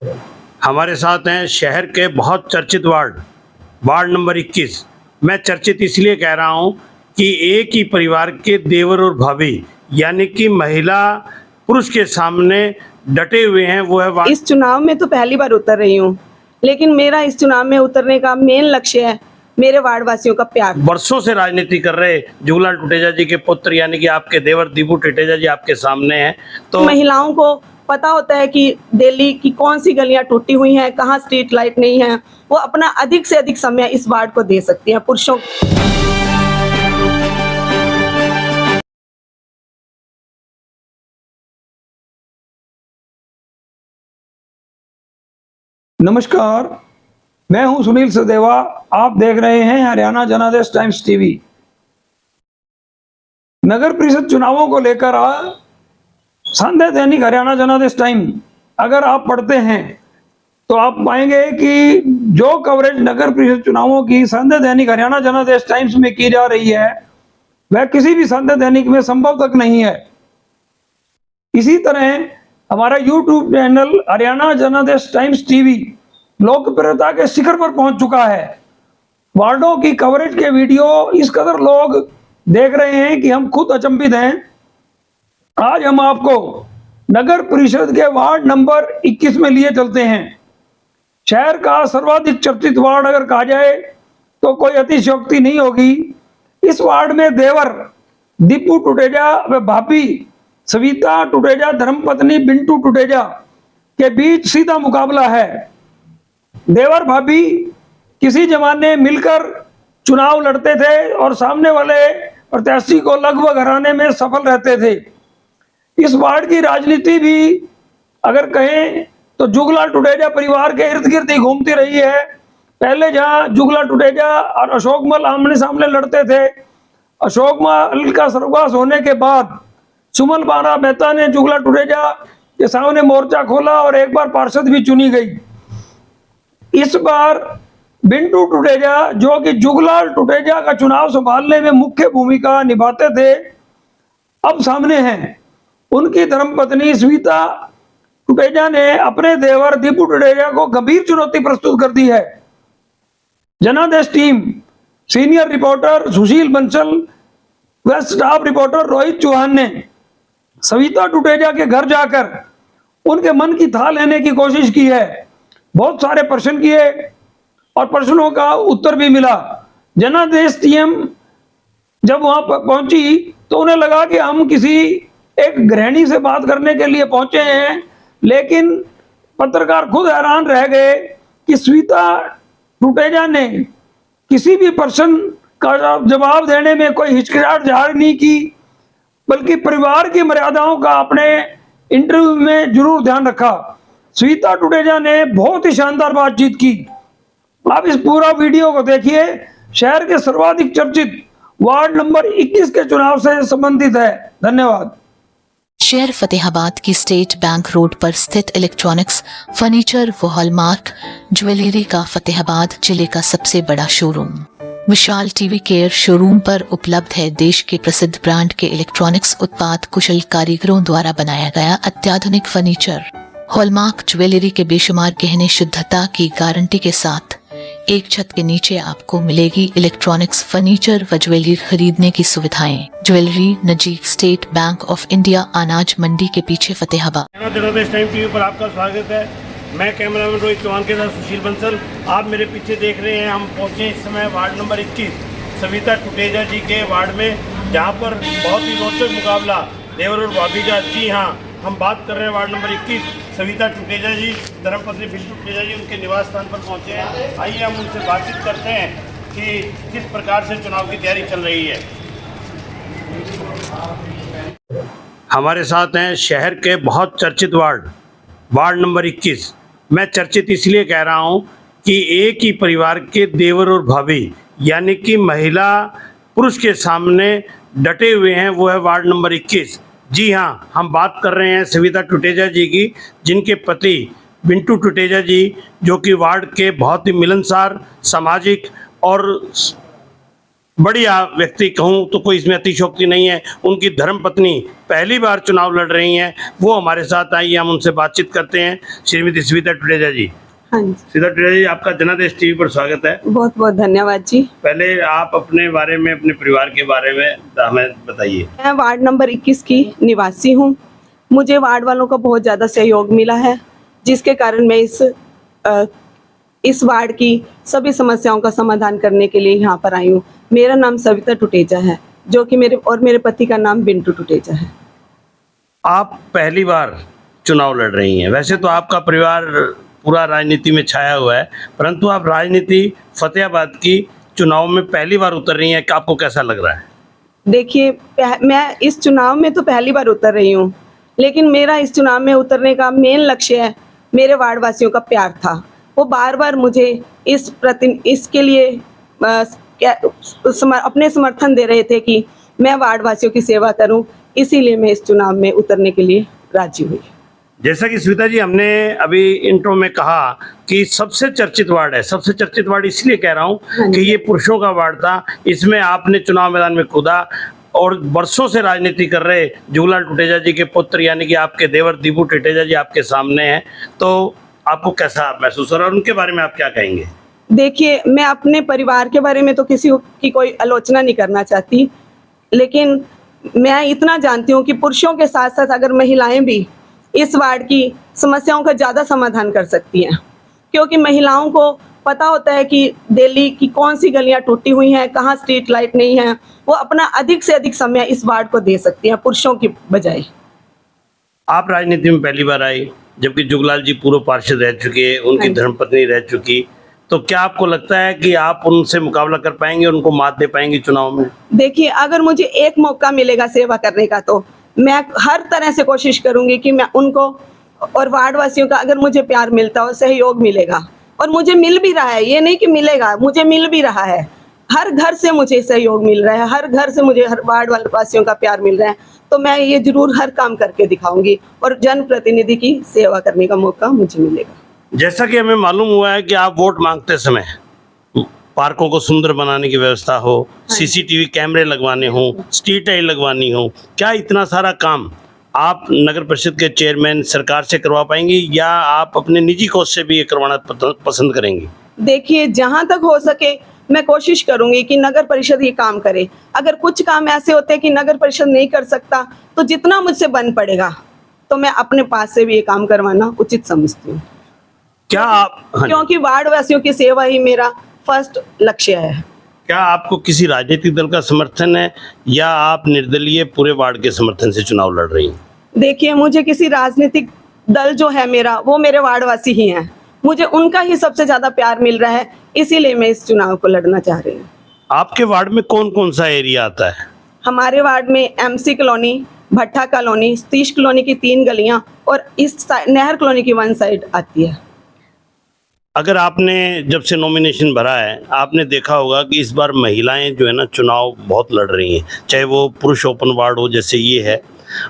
हमारे साथ हैं शहर के बहुत चर्चित वार्ड नंबर 21। मैं चर्चित इसलिए कह रहा हूं कि एक ही परिवार के देवर और भाभी यानी कि महिला पुरुष के सामने डटे हुए हैं। वो है इस चुनाव में तो पहली बार उतर रही हूँ, लेकिन मेरा इस चुनाव में उतरने का मेन लक्ष्य है मेरे वार्ड वासियों का प्यार। वर्षों से राजनीति कर रहे जुगलाल टुटेजा जी के पुत्र यानी कि आपके देवर दीपू टुटेजा जी आपके सामने हैं। तो महिलाओं को पता होता है कि दिल्ली की कौन सी गलियां टूटी हुई हैं, कहाँ स्ट्रीट लाइट नहीं है, वो अपना अधिक से अधिक समय इस वार्ड को दे सकती हैं। पुरुषों नमस्कार, मैं हूं सुनील सदेवा। आप देख रहे हैं हरियाणा जनादेश टाइम्स टीवी। नगर परिषद चुनावों को लेकर संध्या दैनिक हरियाणा जनादेश टाइम अगर आप पढ़ते हैं तो आप पाएंगे कि जो कवरेज नगर परिषद चुनावों की संध्या दैनिक हरियाणा जनादेश टाइम्स में की जा रही है वह किसी भी संध्या दैनिक में संभव तक नहीं है। इसी तरह हमारा यूट्यूब चैनल हरियाणा जनादेश टाइम्स टीवी लोकप्रियता के शिखर पर पहुंच चुका है। वार्डों की कवरेज के वीडियो इस कदर लोग देख रहे हैं कि हम खुद अचंभित हैं। आज हम आपको नगर परिषद के वार्ड नंबर 21 में लिए चलते हैं। शहर का सर्वाधिक चर्चित वार्ड अगर कहा जाए तो कोई अतिशयोक्ति नहीं होगी। इस वार्ड में देवर दीपू टुटेजा व भाभी सविता टुटेजा धर्मपत्नी बिंटू टुटेजा के बीच सीधा मुकाबला है। देवर भाभी किसी जमाने मिलकर चुनाव लड़ते थे और सामने वाले प्रत्याशी को लगभग हराने में सफल रहते थे। इस वार्ड की राजनीति भी अगर कहें तो जुगलाल टुटेजा परिवार के इर्द गिर्द ही घूमती रही है। पहले जहां जुगलाल टुटेजा और अशोक मल आमने सामने लड़ते थे, अशोक मल का सर्वनाश होने के बाद सुमन बारा मेहता ने जुगलाल टुटेजा के सामने मोर्चा खोला और एक बार पार्षद भी चुनी गई। इस बार बिंटू टुटेजा जो कि जुगलाल टुटेजा का चुनाव संभालने में मुख्य भूमिका निभाते थे अब सामने हैं। उनकी धर्मपत्नी सविता टुटेजा ने अपने देवर दीपू टुटेजा को गंभीर चुनौती प्रस्तुत कर दी है। जनादेश टीम सीनियर रिपोर्टर सुशील बंसल व स्टाफ रिपोर्टर रोहित चौहान ने सविता टुटेजा के घर जाकर उनके मन की थाह लेने की कोशिश की है। बहुत सारे प्रश्न किए और प्रश्नों का उत्तर भी मिला। जनादेश टीम जब वहां पहुंची तो उन्हें लगा कि हम किसी एक गृहिणी से बात करने के लिए पहुंचे हैं, लेकिन पत्रकार खुद हैरान रह गए कि सविता टुटेजा ने किसी भी प्रश्न का जवाब देने में कोई हिचकिचाहट जाहिर नहीं की, बल्कि परिवार की मर्यादाओं का अपने इंटरव्यू में जरूर ध्यान रखा। सविता टुटेजा ने बहुत ही शानदार बातचीत की। आप इस पूरा वीडियो को देखिए। शहर के सर्वाधिक चर्चित वार्ड नंबर 21 के चुनाव से संबंधित है। धन्यवाद। शहर फतेहाबाद की स्टेट बैंक रोड पर स्थित इलेक्ट्रॉनिक्स, फर्नीचर व हॉलमार्क ज्वेलरी का फतेहाबाद जिले का सबसे बड़ा शोरूम विशाल टीवी केयर शोरूम पर उपलब्ध है। देश के प्रसिद्ध ब्रांड के इलेक्ट्रॉनिक्स उत्पाद कुशल कारीगरों द्वारा बनाया गया अत्याधुनिक फर्नीचर, हॉलमार्क ज्वेलरी के बेशुमार गहने शुद्धता की गारंटी के साथ एक छत के नीचे आपको मिलेगी इलेक्ट्रॉनिक्स, फर्नीचर व ज्वेलरी खरीदने की सुविधाएं। ज्वेलरी नजीक स्टेट बैंक ऑफ इंडिया, अनाज मंडी के पीछे, फतेहाबाद। जनादेश टाइम टीवी पर आपका स्वागत है। मैं कैमरामैन रोहित चौहान के साथ सुशील बंसल। आप मेरे पीछे देख रहे हैं, हम पहुंचे इस समय वार्ड नंबर 21 सविता टुटेजा जी के वार्ड में, जहां पर बहुत ही रोचक मुकाबला देवर और भाभी का। जी हाँ, हम बात कर रहे हैं वार्ड नंबर 21 सविता टुटेजा जी धर्मपत्नी बिंटू टुटेजा जी उनके निवास स्थान पर पहुंचे हैं। आइए हम उनसे बातचीत करते हैं कि किस प्रकार से चुनाव की तैयारी चल रही है। हमारे साथ हैं शहर के बहुत चर्चित वार्ड नंबर 21। मैं चर्चित इसलिए कह रहा हूं कि एक ही परिवार के देवर और भाभी यानी कि महिला पुरुष के सामने डटे हुए हैं। वो है वार्ड नंबर 21। जी हाँ, हम बात कर रहे हैं सविता टुटेजा जी की, जिनके पति बिंटू टुटेजा जी जो कि वार्ड के बहुत ही मिलनसार, सामाजिक और बढ़िया व्यक्ति कहूँ तो कोई इसमें अतिशयोक्ति नहीं है। उनकी धर्मपत्नी पहली बार चुनाव लड़ रही हैं, वो हमारे साथ आई, हम उनसे बातचीत करते हैं। श्रीमती सविता टुटेजा जी। हाँ जी, सविता टुटेजा जी, आपका जनादेश टीवी पर स्वागत है। बहुत बहुत धन्यवाद जी। पहले आप अपने बारे में, अपने परिवार के बारे में हमें बताइए। मैं वार्ड नंबर 21 की निवासी हूँ। मुझे वार्ड वालों का बहुत ज़्यादा सहयोग मिला है, जिसके कारण मैं इस वार्ड की सभी समस्याओं का समाधान करने के लिए यहाँ पर आई हूँ। मेरा नाम सविता टुटेजा है, जो कि मेरे पति का नाम बिंटू टुटेजा है। आप पहली बार चुनाव लड़ रही हैं। वैसे तो आपका परिवार पूरा राजनीति में छाया हुआ है, परंतु आप राजनीति फतेहाबाद की चुनाव में पहली बार उतर रही हैं। आपको कैसा लग रहा है? देखिए, मैं इस चुनाव में तो पहली बार उतर रही हूँ, लेकिन मेरा इस चुनाव में उतरने का मेन लक्ष्य है मेरे वार्ड वासियों का प्यार था। वो बार बार मुझे इसके लिए अपने समर्थन दे रहे थे कि मैं वार्ड वासियों की सेवा करूं, इसीलिए मैं इस चुनाव में उतरने के लिए राजी हुई। जैसा कि स्मिता जी, हमने अभी इंट्रो में कहा कि सबसे चर्चित वार्ड है। सबसे चर्चित वार्ड इसलिए कह रहा हूं कि ये पुरुषों का वार्ड था। इसमें आपने चुनाव मैदान में कूदा और वर्षों से राजनीति कर रहे जुगलाल टुटेजा जी के पुत्र यानी कि आपके देवर दीपू टुटेजा जी आपके सामने हैं, तो आपको कैसा महसूस हो रहा है? उनके बारे में आप क्या कहेंगे? देखिए, मैं अपने परिवार के बारे में तो किसी की कोई आलोचना नहीं करना चाहती, लेकिन मैं इतना जानती हूँ कि पुरुषों के साथ साथ अगर महिलाएं भी इस वार्ड की समस्याओं का ज़्यादा समाधान कर सकती हैं, क्योंकि महिलाओं को पता होता है कि दिल्ली की कौन सी गलियां टूटी हुई हैं, कहाँ स्ट्रीट लाइट नहीं है। वो अपना अधिक से अधिक समय इस वार्ड को दे सकती हैं, पुरुषों की बजाय। आप राजनीति में पहली बार आई, जबकि जुगलाल जी पूर्व पार्षद रह चुके, उनकी धर्मपत्नी रह चुकी, तो क्या आपको लगता है कि आप उनसे मुकाबला कर पाएंगे, उनको मात दे पाएंगे चुनाव में? देखिए, अगर मुझे एक मौका मिलेगा सेवा करने का, तो मैं हर तरह से कोशिश करूंगी कि मैं उनको और वार्ड वासियों का, अगर मुझे प्यार मिलता हो, सहयोग मिलेगा, और मुझे मिल भी रहा है, ये नहीं कि मिलेगा, मुझे मिल भी रहा है। हर घर से मुझे सहयोग मिल रहा है, हर घर से मुझे हर वार्ड वासियों का प्यार मिल रहा है, तो मैं ये जरूर हर काम करके दिखाऊंगी और जनप्रतिनिधि की सेवा करने का मौका मुझे मिलेगा। जैसा कि हमें मालूम हुआ है कि आप वोट मांगते समय पार्कों को सुंदर बनाने की व्यवस्था हो, सीसीटीवी कैमरे लगवाने हो, स्ट्रीट लाइट लगवानी हो, क्या इतना सारा काम आप नगर परिषद के चेयरमैन सरकार से करवा पाएंगी या आप अपने निजी कोष से भी ये करवाना पसंद करेंगी? देखिए, जहाँ तक हो सके मैं कोशिश करूंगी कि नगर परिषद ये काम करे। अगर कुछ काम ऐसे होते हैं कि नगर परिषद नहीं कर सकता, तो जितना मुझसे बन पड़ेगा तो मैं अपने पास से भी ये काम करवाना उचित समझती हूँ। क्या आप क्योंकि वार्ड वासियों की सेवा ही मेरा फर्स्ट लक्ष्य है। क्या आपको किसी राजनीतिक दल का समर्थन है या आप निर्दलीय पूरे वार्ड के समर्थन से चुनाव लड़ रही हैं? देखिए, मुझे किसी राजनीतिक दल जो है मेरा, वो मेरे वार्ड वासी ही हैं। मुझे उनका ही सबसे ज्यादा प्यार मिल रहा है, इसीलिए मैं इस चुनाव को लड़ना चाह रही हूँ। आपके वार्ड में कौन कौन सा एरिया आता है? हमारे वार्ड में MC कॉलोनी, भट्टा कॉलोनी, सतीश कॉलोनी की 3 गलियां और इस नहर कॉलोनी की 1 साइड आती है। अगर आपने जब से नॉमिनेशन भरा है, आपने देखा होगा कि इस बार महिलाएं जो है ना चुनाव बहुत लड़ रही हैं, चाहे वो पुरुष ओपन वार्ड हो जैसे ये है,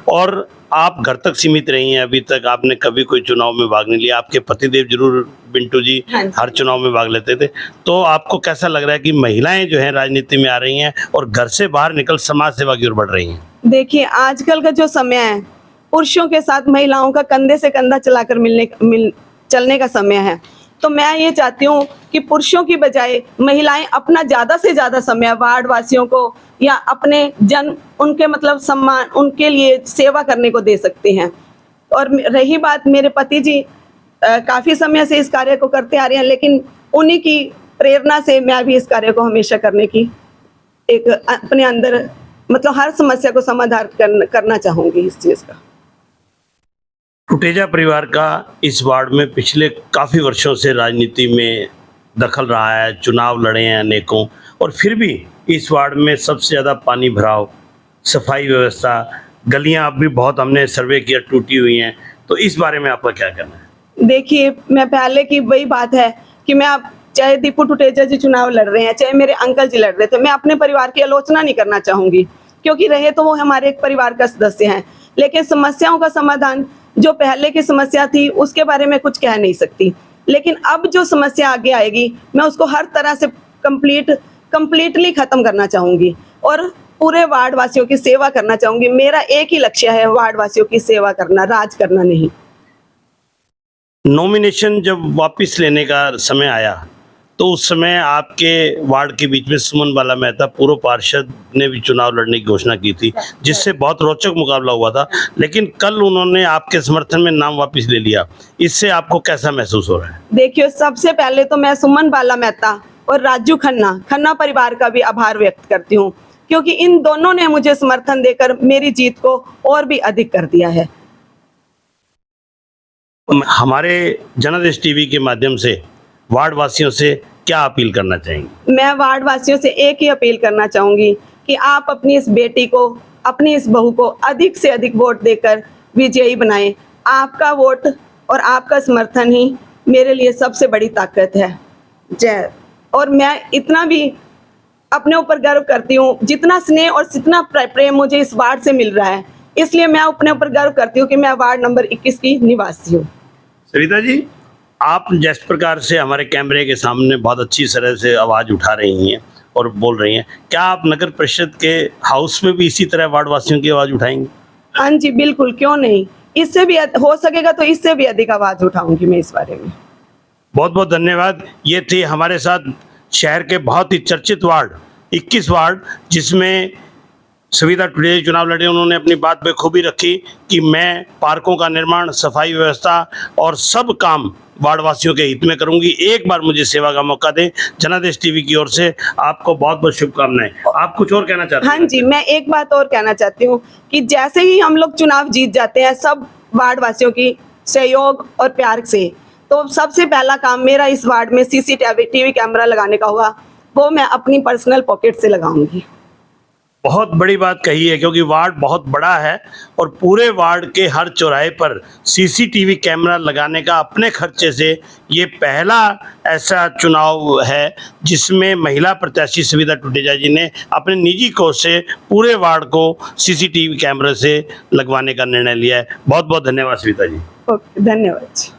और आप घर तक सीमित रही हैं। अभी तक आपने कभी कोई चुनाव में भाग नहीं लिया। आपके पतिदेव जरूर बिंटू जी हर चुनाव में भाग लेते थे। तो आपको कैसा लग रहा है कि महिलाएं जो हैं राजनीति में आ रही हैं और घर से बाहर निकल समाज सेवा की ओर बढ़ रही हैं? देखिए, आजकल का जो समय है, पुरुषों के साथ महिलाओं का कंधे से कंधा चलाकर चलने का समय है। तो मैं ये चाहती हूँ कि पुरुषों की बजाय महिलाएं अपना ज़्यादा से ज़्यादा समय वार्ड वासियों को या अपने उनके मतलब सम्मान, उनके लिए सेवा करने को दे सकते हैं। और रही बात, मेरे पति जी काफ़ी समय से इस कार्य को करते आ रहे हैं, लेकिन उन्हीं की प्रेरणा से मैं भी इस कार्य को हमेशा करने की एक अपने अंदर मतलब हर समस्या को समाधान करना चाहूँगी इस चीज़ का। टुटेजा परिवार का इस वार्ड में पिछले काफ़ी वर्षों से राजनीति में दखल रहा है, चुनाव लड़े हैं अनेकों, और फिर भी इस वार्ड में सबसे ज़्यादा पानी भराव, सफाई व्यवस्था, गलियां अब भी बहुत हमने सर्वे किया टूटी हुई हैं। तो इस बारे में आपका क्या कहना है? देखिए, मैं पहले की वही बात है कि मैं अब चाहे दीपू टुटेजा जी चुनाव लड़ रहे हैं, चाहे मेरे अंकल जी लड़ रहे थे, मैं अपने परिवार की आलोचना नहीं करना चाहूँगी, क्योंकि रहे तो वो हमारे एक परिवार का सदस्य हैं। लेकिन समस्याओं का समाधान, जो पहले की समस्या थी उसके बारे में कुछ कह नहीं सकती, लेकिन अब जो समस्या आगे आएगी मैं उसको हर तरह से कंप्लीट कंप्लीटली खत्म करना चाहूंगी और पूरे वार्ड वासियों की सेवा करना चाहूंगी। मेरा एक ही लक्ष्य है, वार्ड वासियों की सेवा करना, राज करना नहीं। नॉमिनेशन जब वापस लेने का समय आया तो उस समय आपके वार्ड के बीच में सुमन बाला मेहता पूर्व पार्षद ने भी चुनाव लड़ने की घोषणा की थी, जिससे बहुत रोचक मुकाबला हुआ था, लेकिन कल उन्होंने आपके समर्थन में नाम वापस ले लिया। इससे आपको कैसा महसूस हो रहा है? देखिए, सबसे पहले तो मैं सुमन बाला मेहता और राजू खन्ना परिवार का भी आभार व्यक्त करती हूँ, क्योंकि इन दोनों ने मुझे समर्थन देकर मेरी जीत को और भी अधिक कर दिया है। हमारे जनादेश टीवी के माध्यम से वार्ड वासियों से क्या अपील करना चाहेंगे? मैं वार्ड वासियों से एक ही अपील करना चाहूंगी कि आप अपनी इस बेटी को, अपनी इस बहू को अधिक से अधिक वोट देकर विजयी बनाएं। आपका वोट और आपका समर्थन ही मेरे लिए सबसे बड़ी ताकत है। जय। और मैं इतना भी अपने ऊपर गर्व करती हूँ, जितना स्नेह और जितना प्रेम मुझे इस वार्ड से मिल रहा है, इसलिए मैं अपने ऊपर गर्व करती हूँ कि मैं वार्ड नंबर 21 की निवासी हूँ। सविता जी, आप जिस प्रकार से हमारे कैमरे के सामने बहुत अच्छी तरह से आवाज़ उठा रही हैं और बोल रही हैं, क्या आप नगर परिषद के हाउस में भी इसी तरह वार्ड वासियों की आवाज़ उठाएंगे? हाँ जी, बिल्कुल, क्यों नहीं। इससे भी हो सकेगा तो इससे भी अधिक आवाज़ उठाऊंगी मैं इस बारे में। बहुत बहुत धन्यवाद। ये थे हमारे साथ शहर के बहुत ही चर्चित वार्ड 21 वार्ड, जिसमें सविता टुडेजा चुनाव लड़े। उन्होंने अपनी बात बेखूबी रखी कि मैं पार्कों का निर्माण, सफाई व्यवस्था और सब काम वार्ड वासियों के हित में करूंगी। एक बार मुझे सेवा का मौका दें। जनादेश टीवी की ओर से आपको बहुत बहुत शुभकामनाएं। आप कुछ और कहना चाहते हैं? हाँ जी, मैं एक बात और कहना चाहती हूँ कि जैसे ही हम लोग चुनाव जीत जाते हैं सब वार्ड वासियों की सहयोग और प्यार से, तो सबसे पहला काम मेरा इस वार्ड में CCTV कैमरा लगाने का हुआ, वो मैं अपनी पर्सनल पॉकेट से लगाऊंगी। बहुत बड़ी बात कही है, क्योंकि वार्ड बहुत बड़ा है और पूरे वार्ड के हर चौराहे पर CCTV कैमरा लगाने का अपने खर्चे से ये पहला ऐसा चुनाव है जिसमें महिला प्रत्याशी सविता टुडेजा जी ने अपने निजी कोष से पूरे वार्ड को CCTV कैमरे से लगवाने का निर्णय लिया है। बहुत बहुत धन्यवाद सविता जी। ओके, धन्यवाद।